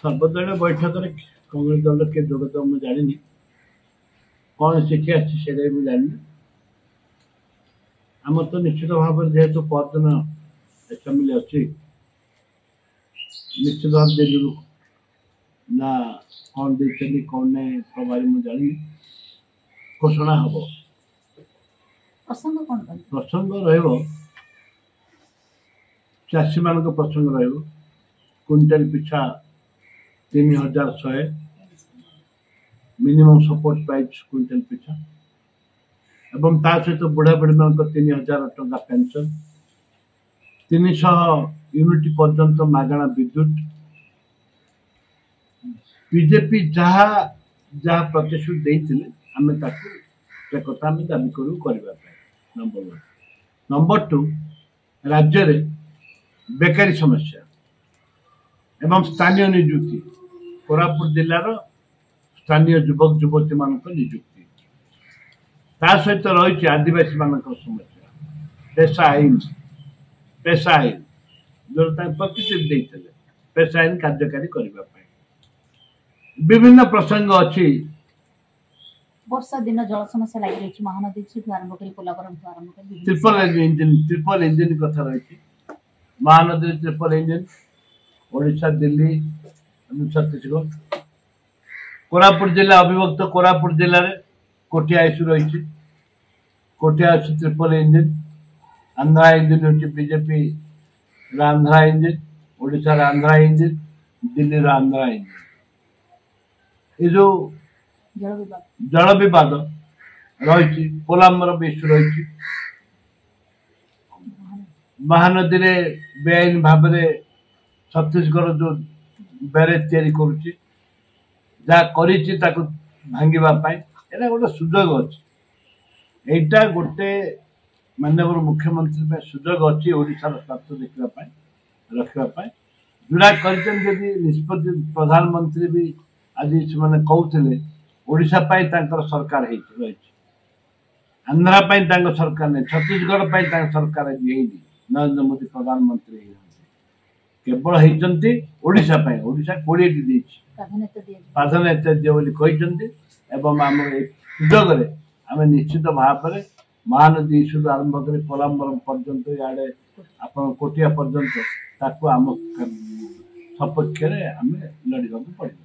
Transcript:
ସର୍ବଦଳୀୟ ବୈଠକରେ କଂଗ୍ରେସ ଦଳ କିଏ ଯୋଗଦେବ ମୁଁ ଜାଣିନି। କ'ଣ ଚିଠି ଆସିଛି ସେଇଟା ବି ମୁଁ ଜାଣିନି। ଆମର ତ ନିଶ୍ଚିତ ଭାବରେ ଯେହେତୁ ପରଦିନ ଆସେମ୍ବଲି ଅଛି, ନିଶ୍ଚିତ ଭାବରେ ଦିଲ୍ଲୀରୁ ନା କ'ଣ ଦେଇଛନ୍ତି କ'ଣ ନାହିଁ ପ୍ରଭାରୀ ମୁଁ ଜାଣିନି, ଘୋଷଣା ହବ। ପ୍ରସଙ୍ଗ ରହିବ, ଚାଷୀମାନଙ୍କ ପ୍ରସଙ୍ଗ ରହିବ। କ୍ୱିଣ୍ଟାଲ ପିଛା 3100 ମିନିମମ୍ ସପୋର୍ଟ ପ୍ରାଇସ୍ କ୍ୱିଣ୍ଟାଲ ପିଛା, ଏବଂ ତା ସହିତ ବୁଢ଼ାବୁଢ଼ୀମାନଙ୍କ 3000 ଟଙ୍କା ପେନସନ୍, 300 ୟୁନିଟ୍ ପର୍ଯ୍ୟନ୍ତ ମାଗଣା ବିଦ୍ୟୁତ୍। ବିଜେପି ଯାହା ଯାହା ପ୍ରତିଶ୍ରୁତି ଦେଇଥିଲେ ଆମେ ତାକୁ ସେ କଥା ଆମେ ଦାବି କରୁ କରିବା ପାଇଁ। ନମ୍ବର 1। ନମ୍ବର 2, ରାଜ୍ୟରେ ବେକାରୀ ସମସ୍ୟା ଏବଂ ସ୍ଥାନୀୟ ନିଯୁକ୍ତି, କୋରାପୁଟ ଜିଲ୍ଲାର ସ୍ଥାନୀୟ ଯୁବକ ଯୁବତୀମାନଙ୍କ ନିଯୁକ୍ତି, ତା ସହିତ ରହିଛି ଆଦିବାସୀମାନଙ୍କ ସମସ୍ୟା, ପେସା ଆଇନ ଯୋଉଟା ତାଙ୍କ ପ୍ରତିଶ୍ରୁତି ଦେଇଥିଲେ ପେସା ଆଇନ କାର୍ଯ୍ୟକାରୀ କରିବା ପାଇଁ। ବିଭିନ୍ନ ପ୍ରସଙ୍ଗ ଅଛି। ବର୍ଷା ଦିନ ଜଳ ସମସ୍ୟା ଲାଗି ରହିଛି, ମହାନଦୀ ଠୁ ଆରମ୍ଭ କରି ପୋଲାଭରମଠୁ ଆରମ୍ଭ କରି ଟ୍ରିପଲ ଇଞ୍ଜିନ କଥା ରହିଛି। ମହାନଦୀରେ ଟ୍ରିପଲ ଇଞ୍ଜିନ, ଓଡ଼ିଶା, ଦିଲ୍ଲୀ ଏବଂ ଛତିଶଗଡ଼। କୋରାପୁଟ ଜିଲ୍ଲା ଅବିଭକ୍ତ କୋରାପୁଟ ଜିଲ୍ଲାରେ କୋଟିଆ ଇସ୍ୟୁ ରହିଛି। କୋଟିଆ ଅଛି ଟ୍ରିପଲ ଇଞ୍ଜିନ। ଆନ୍ଧ୍ରା ଇଞ୍ଜିନ ହେଉଛି ବିଜେପି ଆନ୍ଧ୍ରା ଇଞ୍ଜିନ, ଓଡ଼ିଶାର ଆନ୍ଧ୍ରା ଇଞ୍ଜିନ, ଦିଲ୍ଲୀର ଆନ୍ଧ୍ରା ଇଞ୍ଜିନ। ଏ ଯୋଉ ଜଳ ବିବାଦ ରହିଛି, ପୋଲାମର ବି ଇସ୍ୟୁ ରହିଛି। ମହାନଦୀରେ ବେଆଇନ ଭାବରେ ଛତିଶଗଡ଼ ଯୋଉ ବ୍ୟାରେଜ ତିଆରି କରୁଛି, ଯାହା କରିଛି ତାକୁ ଭାଙ୍ଗିବା ପାଇଁ ଏଇଟା ଗୋଟେ ସୁଯୋଗ ଅଛି। ଏଇଟା ଗୋଟେ ମାନ୍ୟବର ମୁଖ୍ୟମନ୍ତ୍ରୀ ପାଇଁ ସୁଯୋଗ ଅଛି ଓଡ଼ିଶାର ସ୍ୱାର୍ଥ ଦେଖିବା ପାଇଁ, ରଖିବା ପାଇଁ। ଯୋଉଟା କରିଛନ୍ତି ଯଦି ନିଷ୍ପତ୍ତି ପ୍ରଧାନମନ୍ତ୍ରୀ ବି ଆଜି ସେମାନେ କହୁଥିଲେ ଓଡ଼ିଶା ପାଇଁ ତାଙ୍କର ସରକାର ରହିଛି, ଆନ୍ଧ୍ରା ପାଇଁ ତାଙ୍କ ସରକାର ନାହିଁ, ଛତିଶଗଡ଼ ପାଇଁ ତାଙ୍କ ସରକାର ଆଜି ହେଇନି। ନରେନ୍ଦ୍ର ମୋଦୀ ପ୍ରଧାନମନ୍ତ୍ରୀ ହେଇନାହାନ୍ତି, କେବଳ ହେଇଛନ୍ତି ଓଡ଼ିଶା ପାଇଁ। ଓଡ଼ିଶା 20ଟି ଦେଇଛି, ପ୍ରାଧାନ୍ୟତା ଦିଅ ବୋଲି କହିଛନ୍ତି। ଏବଂ ଆମର ଏ ସୁଯୋଗରେ ଆମେ ନିଶ୍ଚିତ ଭାବରେ ମହାନଦୀ ଇସ୍ୟୁରୁ ଆରମ୍ଭ କରି ପୋଲାମ୍ବରମ ପର୍ଯ୍ୟନ୍ତ, ଇଆଡ଼େ ଆପଣ କୋଟିଆ ପର୍ଯ୍ୟନ୍ତ ତାକୁ ଆମ ସପକ୍ଷରେ ଆମେ ଲଢ଼ିବାକୁ ପଡ଼ିବ।